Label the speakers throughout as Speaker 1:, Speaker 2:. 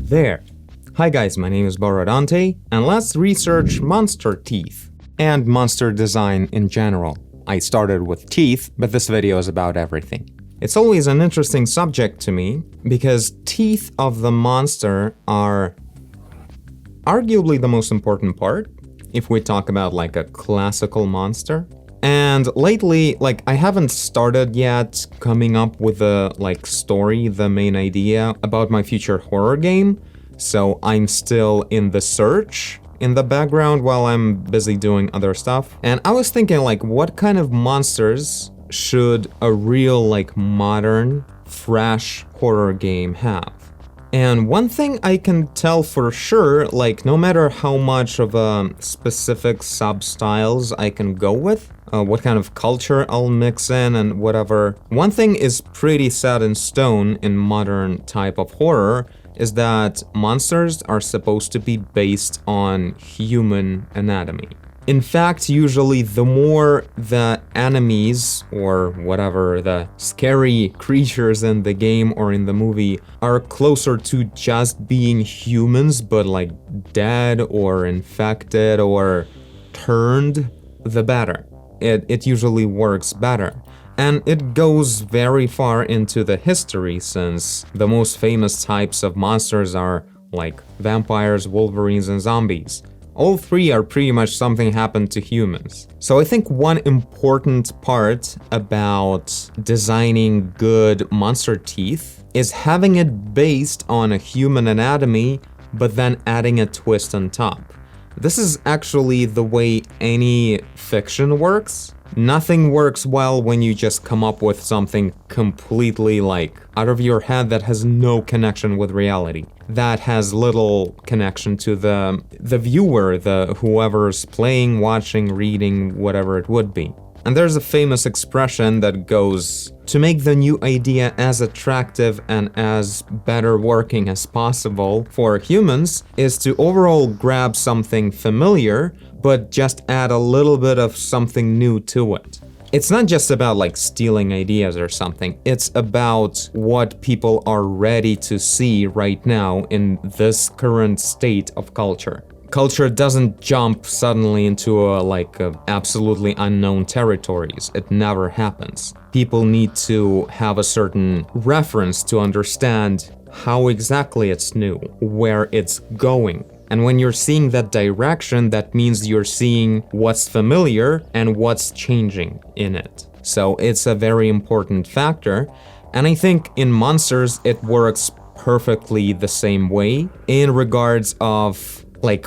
Speaker 1: there! Hi guys, my name is Borodante, and let's research monster teeth and monster design in general. I started with teeth, but this video is about everything. It's always an interesting subject to me, because teeth of the monster are arguably the most important part, if we talk about like a classical monster. And lately, I haven't started yet coming up with the story, the main idea about my future horror game, so I'm still in the search in the background while I'm busy doing other stuff. And I was thinking what kind of monsters should a real modern, fresh horror game have? And one thing I can tell for sure, no matter how much of a specific sub-styles I can go with, what kind of culture I'll mix in and whatever, one thing is pretty set in stone in modern type of horror is that monsters are supposed to be based on human anatomy. In fact, usually the more the enemies, or whatever, the scary creatures in the game or in the movie are closer to just being humans, but dead or infected or turned, the better. It usually works better. And it goes very far into the history, since the most famous types of monsters are vampires, wolverines, and zombies. All three are pretty much something happened to humans. So I think one important part about designing good monster teeth is having it based on a human anatomy, but then adding a twist on top. This is actually the way any fiction works. Nothing works well when you just come up with something completely out of your head that has no connection with reality. That has little connection to the viewer, whoever's playing, watching, reading, whatever it would be. And there's a famous expression that goes, to make the new idea as attractive and as better working as possible for humans is to overall grab something familiar, but just add a little bit of something new to it. It's not just about stealing ideas or something, it's about what people are ready to see right now in this current state of culture. Culture doesn't jump suddenly into absolutely unknown territories. It never happens. People need to have a certain reference to understand how exactly it's new, where it's going. And when you're seeing that direction, that means you're seeing what's familiar and what's changing in it. So it's a very important factor. And I think in monsters, it works perfectly the same way in regards of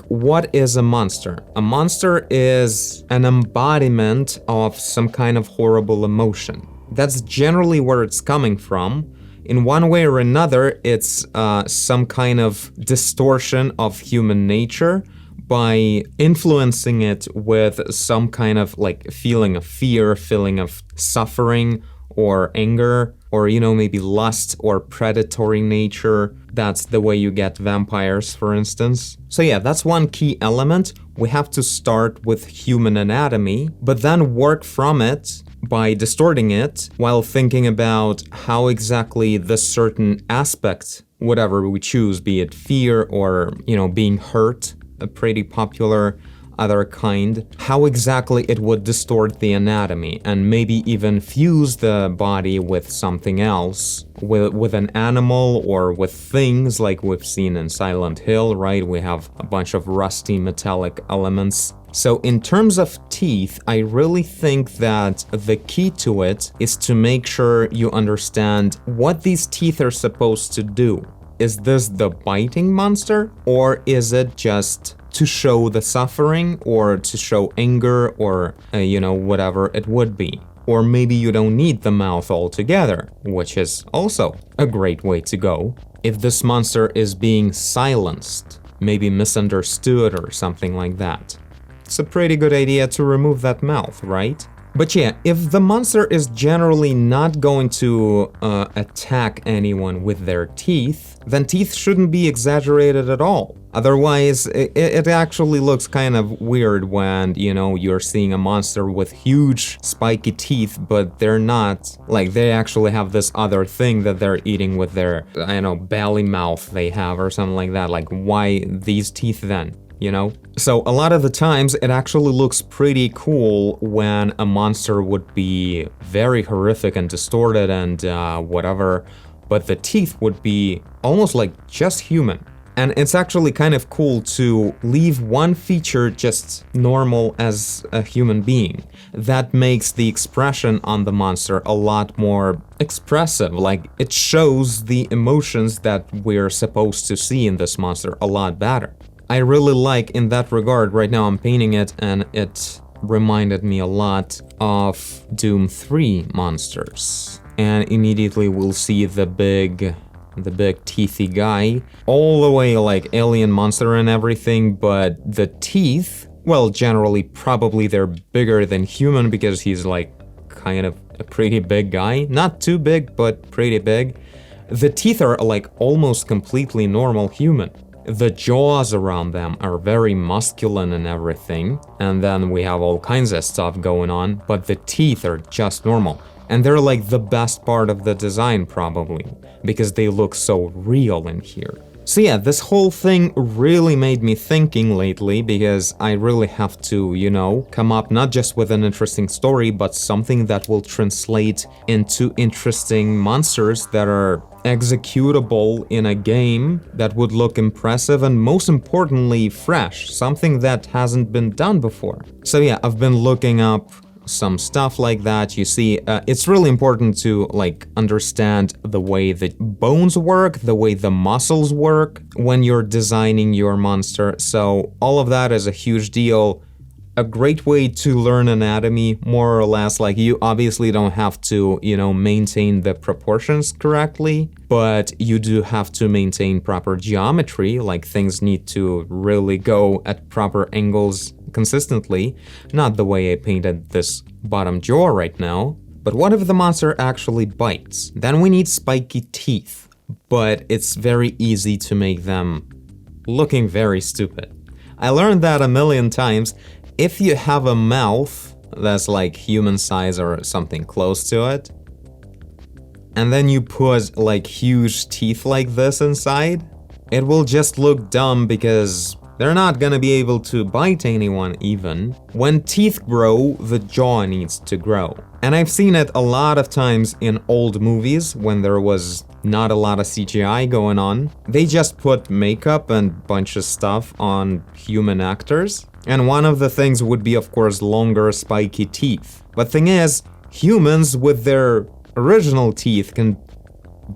Speaker 1: what is a monster? A monster is an embodiment of some kind of horrible emotion. That's generally where it's coming from. In one way or another, it's some kind of distortion of human nature by influencing it with some kind of feeling of fear, feeling of suffering, or anger, or maybe lust or predatory nature. That's the way you get vampires, for instance. So yeah, that's one key element. We have to start with human anatomy, but then work from it by distorting it while thinking about how exactly this certain aspect, whatever we choose, be it fear or, being hurt, a pretty popular other kind, how exactly it would distort the anatomy and maybe even fuse the body with something else, with an animal or with things like we've seen in Silent Hill, right? We have a bunch of rusty metallic elements. So in terms of teeth, I really think that the key to it is to make sure you understand what these teeth are supposed to do. Is this the biting monster, or is it just to show the suffering or to show anger or, whatever it would be? Or maybe you don't need the mouth altogether, which is also a great way to go. If this monster is being silenced, maybe misunderstood or something like that, it's a pretty good idea to remove that mouth, right? But yeah, if the monster is generally not going to attack anyone with their teeth, then teeth shouldn't be exaggerated at all. Otherwise, it actually looks kind of weird when, you know, you're seeing a monster with huge spiky teeth, but they're not, like, they actually have this other thing that they're eating with their, I don't know, belly mouth they have or something like that. Like, why these teeth then? You know? So a lot of the times it actually looks pretty cool when a monster would be very horrific and distorted and whatever, but the teeth would be almost like just human. And it's actually kind of cool to leave one feature just normal as a human being. That makes the expression on the monster a lot more expressive, like it shows the emotions that we're supposed to see in this monster a lot better. I really like in that regard. Right now I'm painting it and it reminded me a lot of Doom 3 monsters. And immediately we'll see the big teethy guy, all the way like alien monster and everything, but the teeth, well, generally probably they're bigger than human because he's like kind of a pretty big guy. Not too big, but pretty big. The teeth are like almost completely normal human. The jaws around them are very masculine and everything, and then we have all kinds of stuff going on, but the teeth are just normal. And they're like the best part of the design probably, because they look so real in here. So yeah, this whole thing really made me thinking lately, because I really have to, you know, come up not just with an interesting story, but something that will translate into interesting monsters that are executable in a game that would look impressive and most importantly fresh, something that hasn't been done before. So yeah, I've been looking up some stuff like that. You see, it's really important to like understand the way the bones work, the way the muscles work when you're designing your monster. So all of that is a huge deal. A great way to learn anatomy, more or less. Like, you obviously don't have to, you know, maintain the proportions correctly, but you do have to maintain proper geometry. Like, things need to really go at proper angles consistently. Not the way I painted this bottom jaw right now. But what if the monster actually bites? Then we need spiky teeth, but it's very easy to make them looking very stupid. I learned that a million times. If you have a mouth that's like human size or something close to it, and then you put like huge teeth like this inside, it will just look dumb because they're not gonna be able to bite anyone even. When teeth grow, the jaw needs to grow. And I've seen it a lot of times in old movies when there was not a lot of CGI going on. They just put makeup and bunch of stuff on human actors. And one of the things would be, of course, longer spiky teeth. But thing is, humans with their original teeth can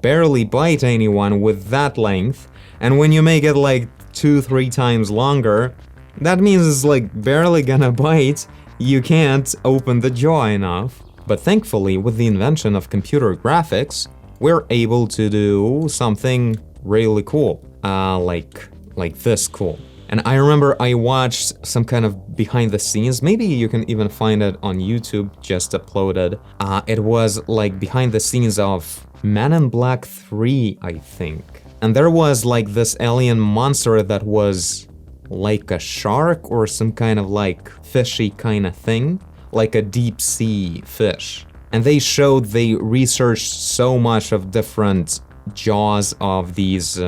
Speaker 1: barely bite anyone with that length. And when you make it like 2-3 times longer, that means it's like barely gonna bite. You can't open the jaw enough. But thankfully, with the invention of computer graphics, we're able to do something really cool. Like this cool. And I remember I watched some kind of behind the scenes, maybe you can even find it on YouTube, just uploaded. It was like behind the scenes of Men in Black 3, I think. And there was like this alien monster that was like a shark or some kind of like fishy kind of thing, like a deep sea fish. And they researched so much of different jaws of these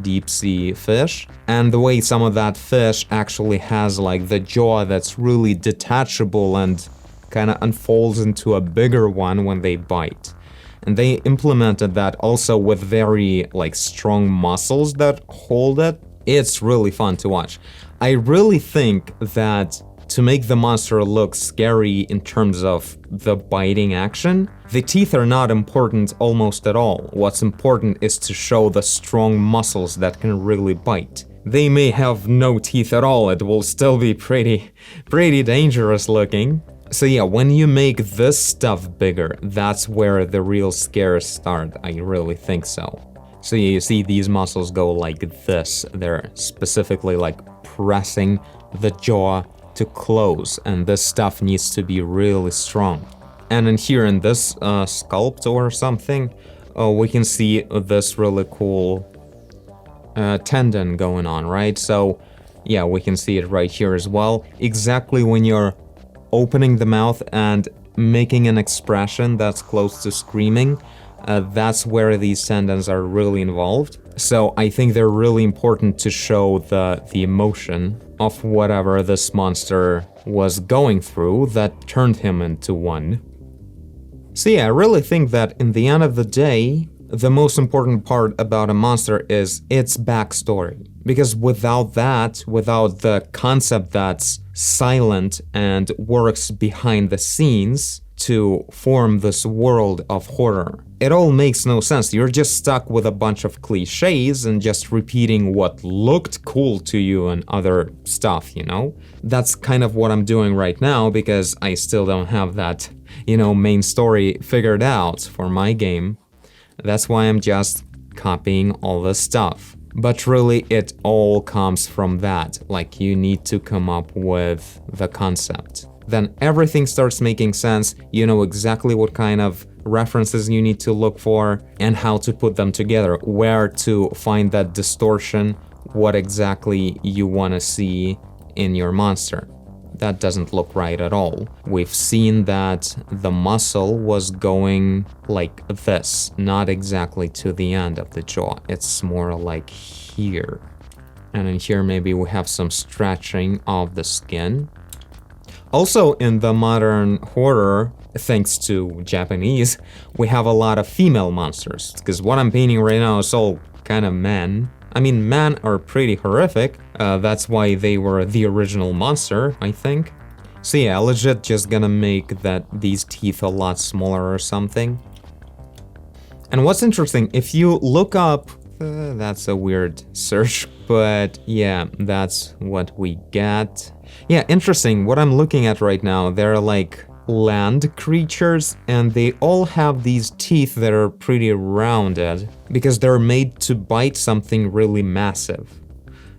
Speaker 1: deep sea fish, and the way some of that fish actually has like the jaw that's really detachable and kind of unfolds into a bigger one when they bite. And they implemented that also with very like strong muscles that hold it. It's really fun to watch. I really think that to make the monster look scary in terms of the biting action, the teeth are not important almost at all. What's important is to show the strong muscles that can really bite. They may have no teeth at all, it will still be pretty dangerous looking. So yeah, when you make this stuff bigger, that's where the real scares start, I really think so. So yeah, you see these muscles go like this, they're specifically like pressing the jaw to close, and this stuff needs to be really strong. And in here in this sculpt or something, we can see this really cool tendon going on, right? So yeah, we can see it right here as well. Exactly when you're opening the mouth and making an expression that's close to screaming, that's where these tendons are really involved. So I think they're really important to show the emotion of whatever this monster was going through that turned him into one. So yeah, I really think that in the end of the day, the most important part about a monster is its backstory. Because without that, without the concept that's silent and works behind the scenes to form this world of horror, it all makes no sense. You're just stuck with a bunch of cliches and just repeating what looked cool to you and other stuff, you know? That's kind of what I'm doing right now because I still don't have that, main story figured out for my game. That's why I'm just copying all this stuff. But really, it all comes from that. Like, you need to come up with the concept. Then everything starts making sense. You know exactly what kind of references you need to look for and how to put them together, where to find that distortion, what exactly you want to see in your monster. That doesn't look right at all. We've seen that the muscle was going like this, not exactly to the end of the jaw. It's more like here. And in here maybe we have some stretching of the skin. Also in the modern horror, thanks to Japanese, we have a lot of female monsters. Because what I'm painting right now is all kind of men. I mean, men are pretty horrific. That's why they were the original monster, I think. So yeah, legit just gonna make these teeth a lot smaller or something. And what's interesting, if you look up, that's a weird search, but yeah, that's what we get. Yeah, interesting, what I'm looking at right now, they're like land creatures, and they all have these teeth that are pretty rounded because they're made to bite something really massive.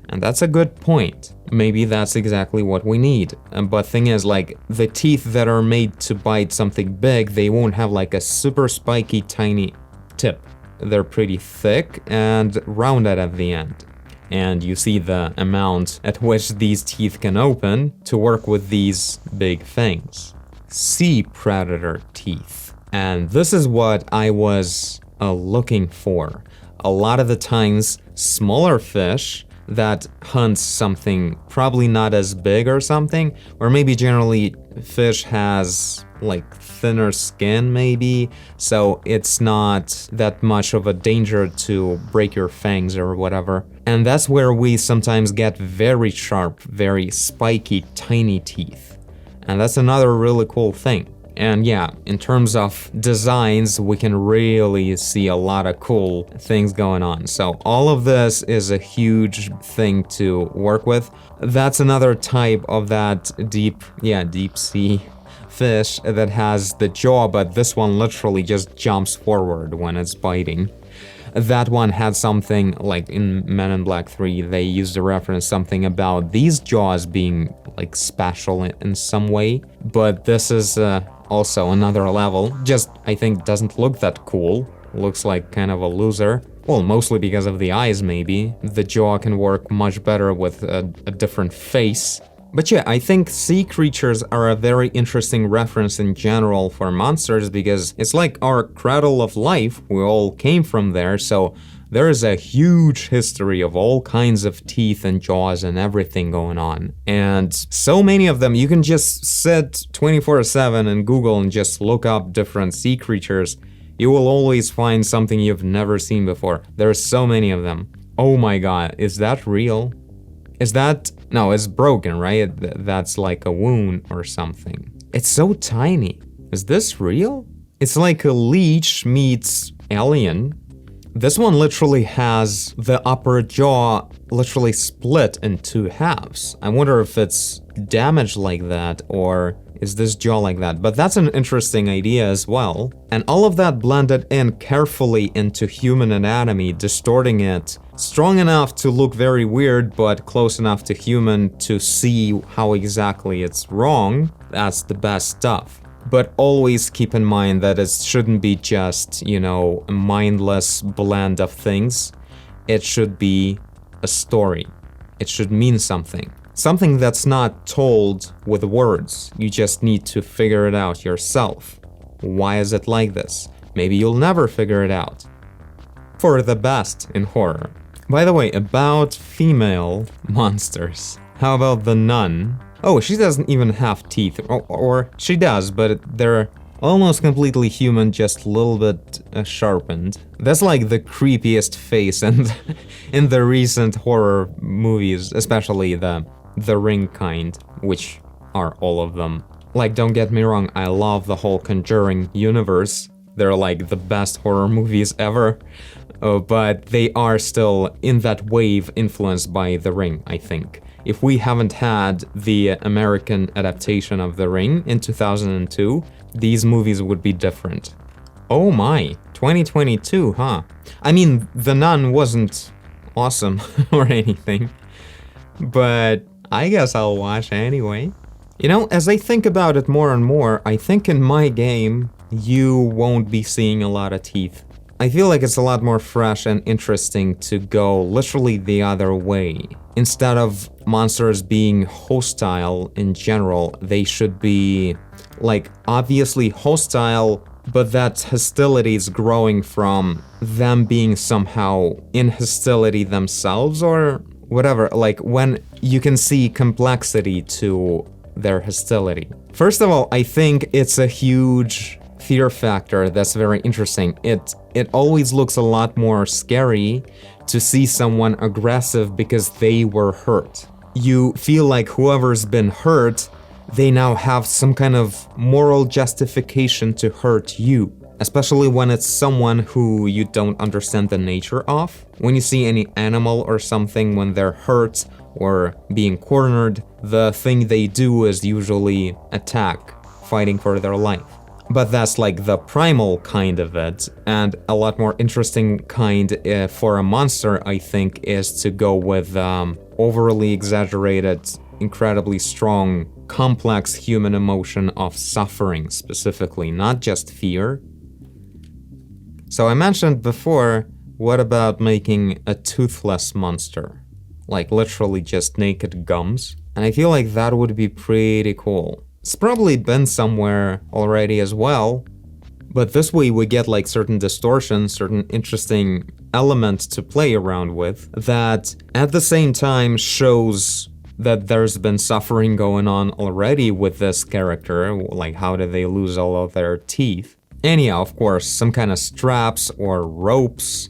Speaker 1: And that's a good point. Maybe that's exactly what we need. But thing is, like, the teeth that are made to bite something big, they won't have like a super spiky tiny tip. They're pretty thick and rounded at the end. And you see the amount at which these teeth can open to work with these big things. Sea predator teeth. And this is what I was looking for. A lot of the times, smaller fish that hunts something probably not as big or something, or maybe generally fish has like thinner skin maybe, so it's not that much of a danger to break your fangs or whatever. And that's where we sometimes get very sharp, very spiky, tiny teeth. And that's another really cool thing. And yeah, in terms of designs, we can really see a lot of cool things going on. So all of this is a huge thing to work with. That's another type of that deep sea fish that has the jaw, but this one literally just jumps forward when it's biting. That one had something like in Men in Black 3, they used a reference something about these jaws being like special in some way, but this is also another level. Just, I think, doesn't look that cool. Looks like kind of a loser. Well, mostly because of the eyes, maybe. The jaw can work much better with a different face. But yeah, I think sea creatures are a very interesting reference in general for monsters because it's like our cradle of life. We all came from there, so there is a huge history of all kinds of teeth and jaws and everything going on. And so many of them, you can just sit 24/7 and Google and just look up different sea creatures. You will always find something you've never seen before. There's so many of them. Oh my god, is that real? Is that... No, it's broken, right? That's like a wound or something. It's so tiny. Is this real? It's like a leech meets alien. This one literally has the upper jaw literally split in two halves. I wonder if it's damaged like that or is this jaw like that? But that's an interesting idea as well. And all of that blended in carefully into human anatomy, distorting it strong enough to look very weird, but close enough to human to see how exactly it's wrong. That's the best stuff. But always keep in mind that it shouldn't be just, a mindless blend of things. it should be a story. It should mean something. Something that's not told with words. You just need to figure it out yourself. Why is it like this? Maybe you'll never figure it out. For the best in horror. By the way, about female monsters. How about the nun? Oh, she doesn't even have teeth. Or she does, but they're almost completely human, just a little bit sharpened. That's like the creepiest face in the recent horror movies, especially the Ring kind, which are all of them. Like, don't get me wrong, I love the whole Conjuring universe. They're like the best horror movies ever. But they are still in that wave influenced by The Ring, I think. If we haven't had the American adaptation of The Ring in 2002, these movies would be different. Oh my, 2022, huh? I mean, The Nun wasn't awesome or anything, but I guess I'll watch anyway. You know, as I think about it more and more, I think in my game, you won't be seeing a lot of teeth. I feel like it's a lot more fresh and interesting to go literally the other way. Instead of monsters being hostile in general, they should be, like, obviously hostile, but that hostility is growing from them being somehow in hostility themselves or whatever. Like, when you can see complexity to their hostility. First of all, I think it's a huge fear factor that's very interesting. It always looks a lot more scary to see someone aggressive because they were hurt. You feel like whoever's been hurt, they now have some kind of moral justification to hurt you. Especially when it's someone who you don't understand the nature of. When you see any animal or something when they're hurt or being cornered, the thing they do is usually attack, fighting for their life. But that's like the primal kind of it, and a lot more interesting kind for a monster, I think, is to go with overly exaggerated, incredibly strong, complex human emotion of suffering specifically, not just fear. So I mentioned before, what about making a toothless monster? Like literally just naked gums? And I feel like that would be pretty cool. It's probably been somewhere already as well, but this way we get like certain distortions, certain interesting elements to play around with that at the same time shows that there's been suffering going on already with this character, like how did they lose all of their teeth? Anyhow, of course, some kind of straps or ropes.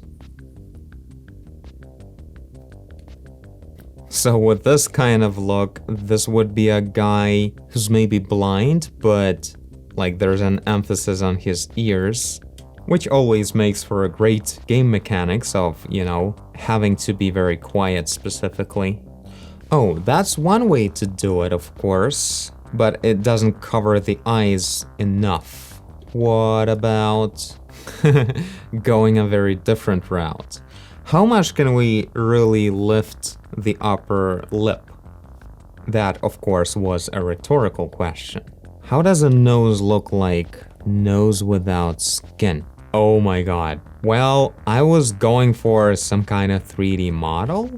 Speaker 1: So with this kind of look, this would be a guy who's maybe blind, but like there's an emphasis on his ears, which always makes for a great game mechanics of, you know, having to be very quiet specifically. Oh, that's one way to do it, of course, but it doesn't cover the eyes enough. What about going a very different route? How much can we really lift the upper lip? That, of course, was a rhetorical question. How does a nose look like nose without skin? Oh my god. Well, I was going for some kind of 3D model,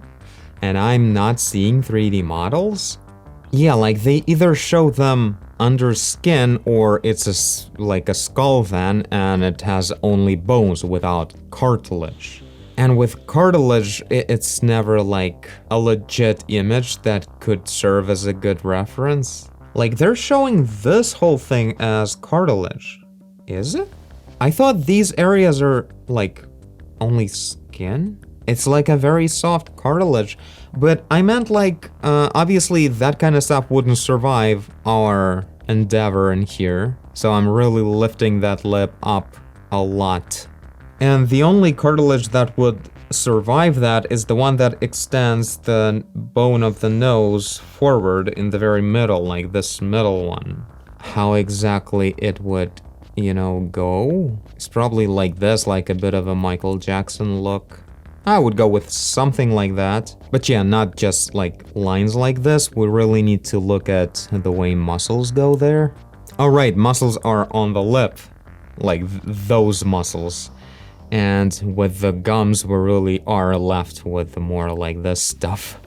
Speaker 1: and I'm not seeing 3D models? Yeah, like they either show them under skin or it's like a skull then and it has only bones without cartilage. And with cartilage, it's never like a legit image that could serve as a good reference. Like they're showing this whole thing as cartilage. Is it? I thought these areas are like only skin? It's like a very soft cartilage, but I meant like, obviously that kind of stuff wouldn't survive our endeavor in here. So I'm really lifting that lip up a lot. And the only cartilage that would survive that is the one that extends the bone of the nose forward in the very middle, like this middle one. How exactly it would, you know, go? It's probably like this, like a bit of a Michael Jackson look. I would go with something like that. But yeah, not just like lines like this. We really need to look at the way muscles go there. Alright, muscles are on the lip. Like those muscles. And with the gums, we really are left with more like this stuff.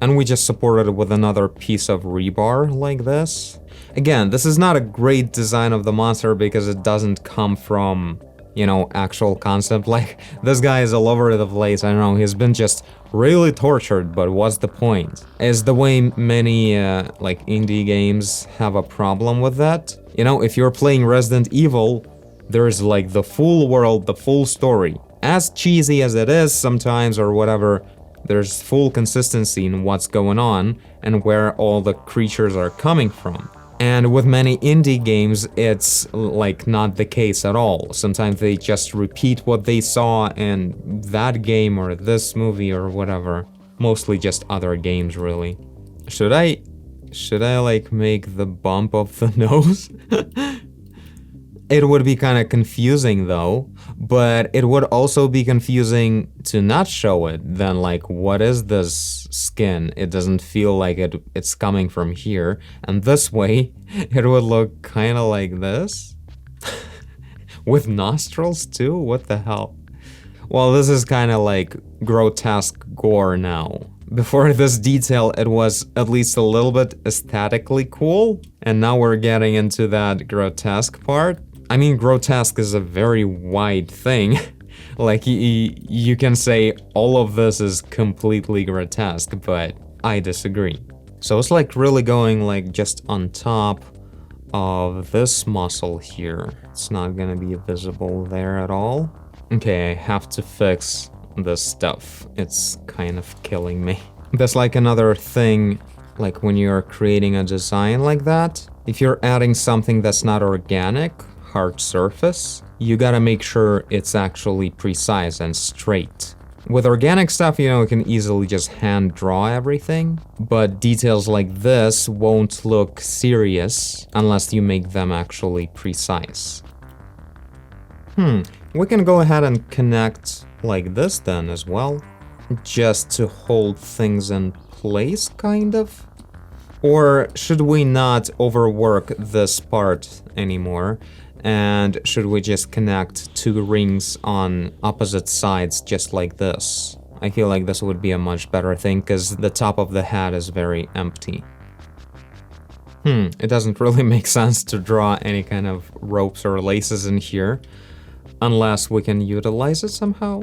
Speaker 1: And we just support it with another piece of rebar like this. Again, this is not a great design of the monster because it doesn't come from, you know, actual concept. Like, this guy is all over the place. I don't know, he's been just really tortured, but what's the point? Is the way many, like, indie games have a problem with that. You know, if you're playing Resident Evil, there's like the full world, the full story. As cheesy as it is sometimes or whatever, there's full consistency in what's going on and where all the creatures are coming from. And with many indie games, it's like not the case at all. Sometimes they just repeat what they saw in that game or this movie or whatever. Mostly just other games, really. Should I like make the bump of the nose? It would be kind of confusing though, but it would also be confusing to not show it. Then like, what is this skin? It doesn't feel like it's coming from here. And this way, it would look kind of like this. With nostrils too? What the hell? Well, this is kind of like grotesque gore now. Before this detail, it was at least a little bit aesthetically cool. And now we're getting into that grotesque part. I mean, grotesque is a very wide thing. Like, you can say all of this is completely grotesque, but I disagree. So it's like really going like just on top of this muscle here. It's not gonna be visible there at all. Okay, I have to fix this stuff. It's kind of killing me. There's like another thing, like when you're creating a design like that, if you're adding something that's not organic, hard surface, you gotta make sure it's actually precise and straight. With organic stuff, you know, you can easily just hand draw everything, but details like this won't look serious unless you make them actually precise. We can go ahead and connect like this then as well, just to hold things in place, kind of. Or should we not overwork this part anymore? And should we just connect two rings on opposite sides just like this? I feel like this would be a much better thing because the top of the head is very empty. It doesn't really make sense to draw any kind of ropes or laces in here unless we can utilize it somehow.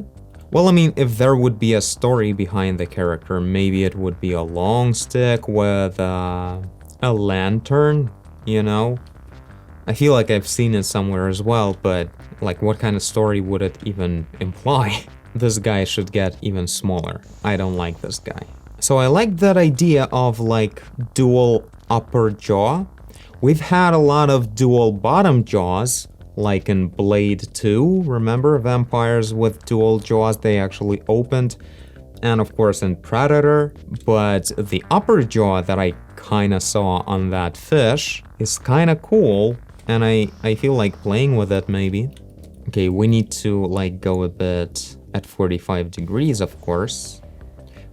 Speaker 1: Well, I mean, if there would be a story behind the character, maybe it would be a long stick with a lantern, you know? I feel like I've seen it somewhere as well, but like what kind of story would it even imply? This guy should get even smaller. I don't like this guy. So I like that idea of like dual upper jaw. We've had a lot of dual bottom jaws, like in Blade 2, remember? Vampires with dual jaws, they actually opened. And of course in Predator, but the upper jaw that I kinda saw on that fish is kinda cool. And I feel like playing with it, maybe. Okay, we need to like go a bit at 45 degrees, of course.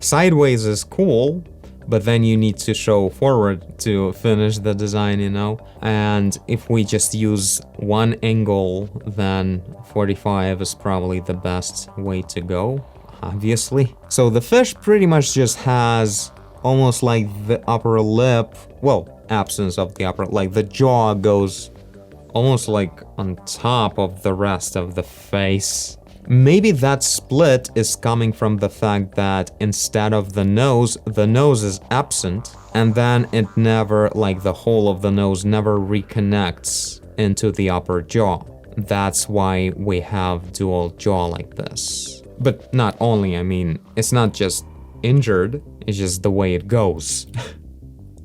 Speaker 1: Sideways is cool, but then you need to show forward to finish the design, you know? And if we just use one angle, then 45 is probably the best way to go, obviously. So the fish pretty much just has almost like the upper lip, well, absence of the upper, like the jaw goes almost like on top of the rest of the face. Maybe that split is coming from the fact that instead of the nose is absent, and then it never, like the whole of the nose never reconnects into the upper jaw. That's why we have dual jaw like this. But not only, I mean, it's not just injured, it's just the way it goes.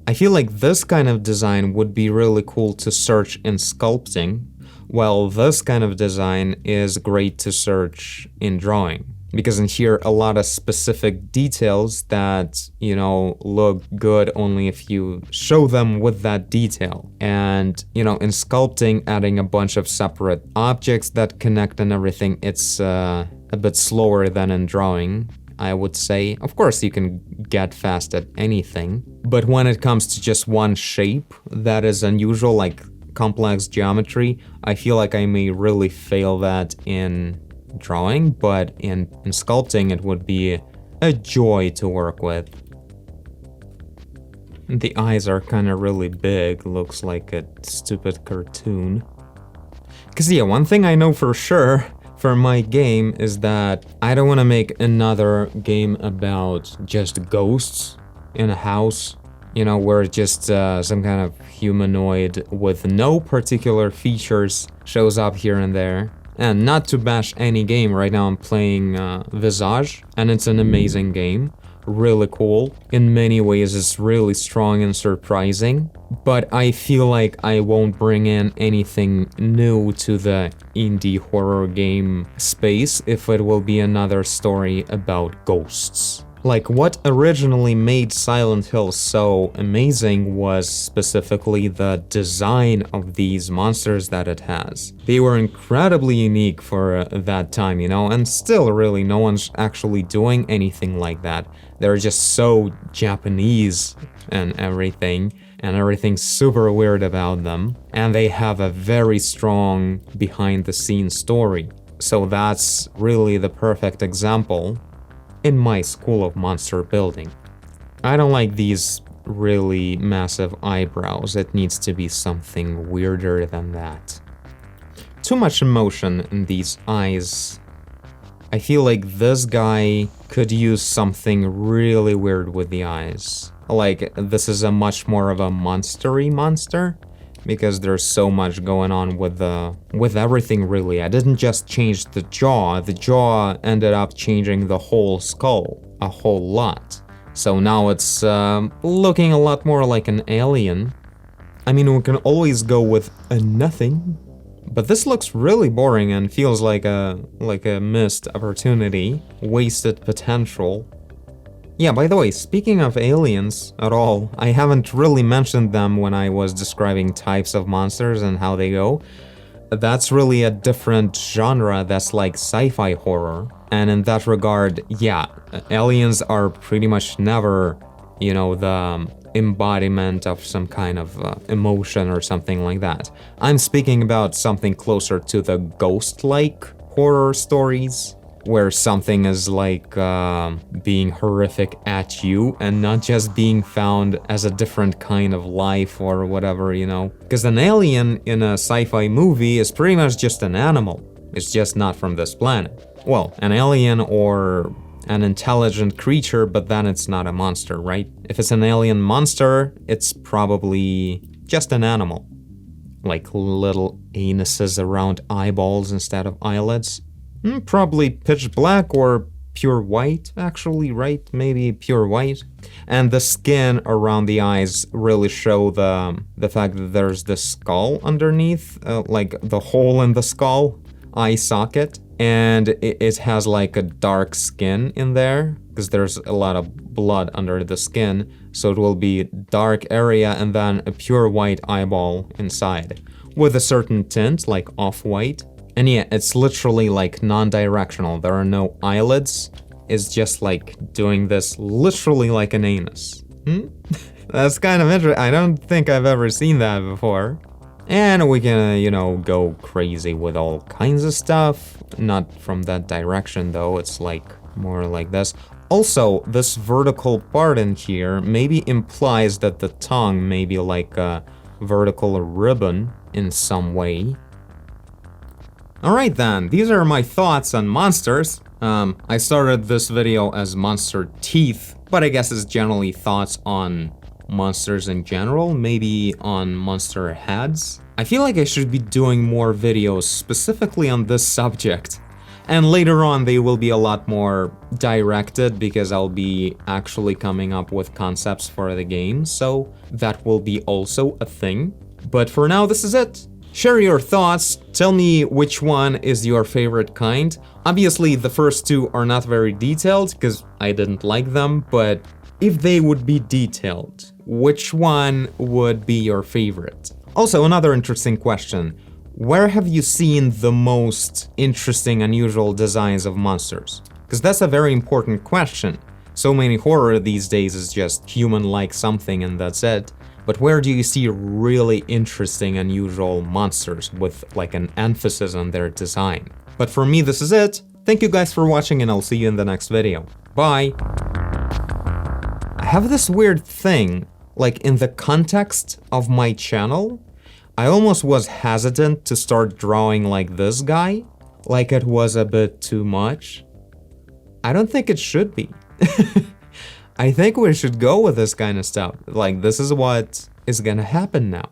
Speaker 1: I feel like this kind of design would be really cool to search in sculpting, while this kind of design is great to search in drawing. Because in here, a lot of specific details that, you know, look good only if you show them with that detail. And, you know, in sculpting, adding a bunch of separate objects that connect and everything, it's a bit slower than in drawing, I would say. Of course, you can get fast at anything, but when it comes to just one shape that is unusual, like complex geometry, I feel like I may really fail that in drawing, but in sculpting it would be a joy to work with. The eyes are kind of really big, looks like a stupid cartoon. Cause yeah, one thing I know for sure for my game is that I don't want to make another game about just ghosts in a house, you know, where just some kind of humanoid with no particular features shows up here and there. And not to bash any game, right now I'm playing Visage, and it's an amazing game. Really cool. In many ways it's really strong and surprising, but I feel like I won't bring in anything new to the indie horror game space if it will be another story about ghosts. Like, what originally made Silent Hill so amazing was specifically the design of these monsters that it has. They were incredibly unique for that time, you know, and still really no one's actually doing anything like that. They're just so Japanese and everything's super weird about them, and they have a very strong behind-the-scenes story. So that's really the perfect example in my school of monster building. I don't like these really massive eyebrows. It needs to be something weirder than that. Too much emotion in these eyes. I feel like this guy could use something really weird with the eyes. Like, this is a much more of a monster-y monster, because there's so much going on with everything, really. I didn't just change the jaw ended up changing the whole skull a whole lot. So now it's looking a lot more like an alien. I mean, we can always go with a nothing, but this looks really boring and feels like a missed opportunity, wasted potential. Yeah, by the way, speaking of aliens at all, I haven't really mentioned them when I was describing types of monsters and how they go. That's really a different genre that's like sci-fi horror. And in that regard, yeah, aliens are pretty much never, you know, the embodiment of some kind of emotion or something like that. I'm speaking about something closer to the ghost-like horror stories, where something is like being horrific at you and not just being found as a different kind of life or whatever, you know? Because an alien in a sci-fi movie is pretty much just an animal. It's just not from this planet. Well, an alien or an intelligent creature, but then it's not a monster, right? If it's an alien monster, it's probably just an animal. Like little anuses around eyeballs instead of eyelids. Probably pitch black or pure white, actually, right? Maybe pure white. And the skin around the eyes really show the fact that there's the skull underneath, like the hole in the skull, eye socket. And it has like a dark skin in there, because there's a lot of blood under the skin. So it will be dark area and then a pure white eyeball inside, with a certain tint, like off-white. And yeah, it's literally like non-directional. There are no eyelids. It's just like doing this literally like an anus. That's kind of interesting. I don't think I've ever seen that before. And we can, you know, go crazy with all kinds of stuff. Not from that direction though, it's like more like this. Also, this vertical part in here maybe implies that the tongue may be like a vertical ribbon in some way. Alright then, these are my thoughts on monsters. I started this video as monster teeth, but I guess it's generally thoughts on monsters in general, maybe on monster heads. I feel like I should be doing more videos specifically on this subject. And later on they will be a lot more directed because I'll be actually coming up with concepts for the game, so that will be also a thing. But for now, this is it. Share your thoughts, tell me which one is your favorite kind. Obviously the first two are not very detailed because I didn't like them, but if they would be detailed, which one would be your favorite? Also, another interesting question. Where have you seen the most interesting, unusual designs of monsters? Because that's a very important question. So many horror these days is just human-like something and that's it. But where do you see really interesting, unusual monsters with like an emphasis on their design? But for me, this is it. Thank you guys for watching, and I'll see you in the next video. Bye! I have this weird thing, like in the context of my channel, I almost was hesitant to start drawing like this guy, like it was a bit too much. I don't think it should be. I think we should go with this kind of stuff. Like, this is what is gonna happen now.